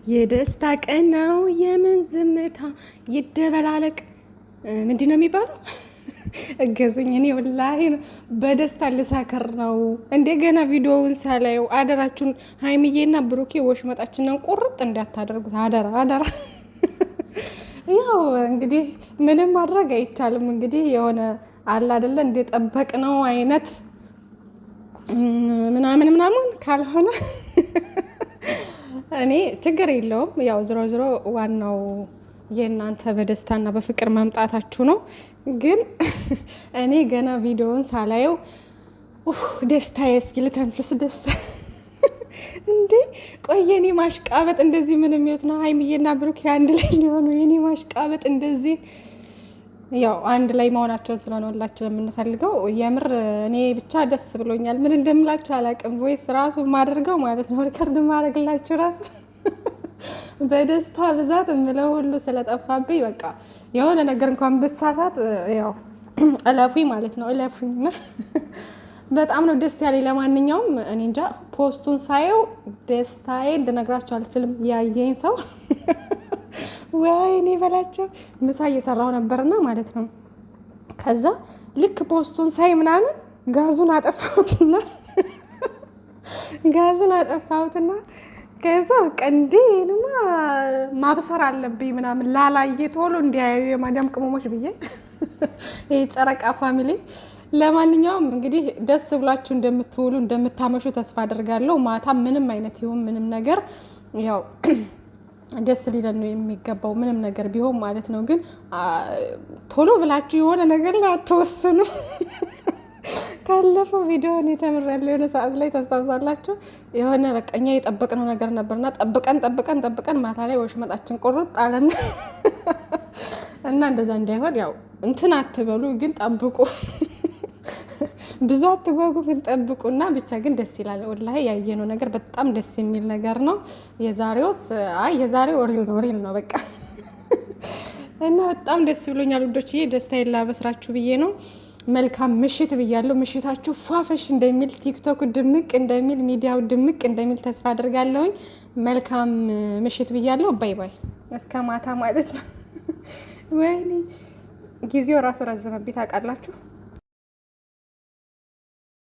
የደስታ ቀን ነው የምን ዝምታ ይደበላለቅ። ምንድን ነው የሚባለው? እገዙኝ። እኔ ወላሂ በደስታ ልሳከር ነው። እንደገና ቪዲዮውን ሳላየው አደራችሁን ሀይሚዬና ብሩኬ ወሽመጣችንን ቁርጥ እንዳታደርጉት አደራ አደራ። ያው እንግዲህ ምንም ማድረግ አይቻልም። እንግዲህ የሆነ አለ አይደለ እንደጠበቅ ነው አይነት ምናምን ምናምን ካልሆነ እኔ ችግር የለውም። ያው ዝሮ ዝሮ ዋናው የእናንተ በደስታና በፍቅር መምጣታችሁ ነው። ግን እኔ ገና ቪዲዮውን ሳላየው ደስታ እስኪ ልተንፍስ። ደስታ እንዴ ቆየ። እኔ ማሽቃበጥ እንደዚህ ምን የሚሉት ነው? ሀይሚዬና ብሩክ አንድ ላይ ሊሆኑ የኔ ማሽቃበጥ እንደዚህ ያው አንድ ላይ መሆናቸውን ስለሆነ ሁላችን የምንፈልገው የምር እኔ ብቻ ደስ ብሎኛል። ምን እንደምላችሁ አላውቅም። ቮይስ ራሱ ማድርገው ማለት ነው ሪከርድ ማድረግላችሁ ራሱ በደስታ ብዛት የምለው ሁሉ ስለጠፋብኝ በቃ የሆነ ነገር እንኳን ብሳሳት ያው እለፉኝ ማለት ነው እለፉኝና በጣም ነው ደስ ያለኝ። ለማንኛውም እኔ እንጃ ፖስቱን ሳየው ደስታዬ እንድነግራችሁ አልችልም። ያየኝ ሰው ወይኔ በላቸው። ምሳ እየሰራው ነበርና ማለት ነው። ከዛ ልክ ፖስቱን ሳይ ምናምን ጋዙን አጠፋሁትና ከዛ በቃ እንዴንማ ማብሰር አለብኝ ምናምን ላላየ ቶሎ እንዲያዩ የማዳም ቅመሞች ብዬ ይሄ ጨረቃ ፋሚሊ። ለማንኛውም እንግዲህ ደስ ብላችሁ እንደምትውሉ እንደምታመሹ ተስፋ አደርጋለሁ። ማታ ምንም አይነት ይሁን ምንም ነገር ያው ደስ ሊለን ነው የሚገባው ምንም ነገር ቢሆን ማለት ነው። ግን ቶሎ ብላችሁ የሆነ ነገር ላይ አትወስኑ። ካለፈው ቪዲዮን የተምራለሁ የሆነ ሰዓት ላይ ታስታውሳላችሁ። የሆነ በቃ እኛ የጠበቅነው ነገር ነበርና ጠብቀን ማታ ላይ ወሽመጣችን ቁርጥ አለና እና እንደዛ እንዳይሆን ያው እንትን አትበሉ፣ ግን ጠብቁ። ብዙ አትጓጉ፣ ግን ጠብቁና ብቻ ግን ደስ ይላል። ወላሂ ያየነው ነገር በጣም ደስ የሚል ነገር ነው። የዛሬው ሪል ነው በቃ እና በጣም ደስ ብሎኛል ውዶችዬ። ደስታዬን ላበስራችሁ ብዬ ነው። መልካም ምሽት ብያለሁ። ምሽታችሁ ፏፈሽ እንደሚል ቲክቶክ ድምቅ እንደሚል ሚዲያው ድምቅ እንደሚል ተስፋ አድርጋለሁኝ። መልካም ምሽት ብያለሁ። ባይ ባይ። እስከ ማታ ማለት ነው። ወይኔ ጊዜው ራሱ ረዘመብኝ ታውቃላችሁ።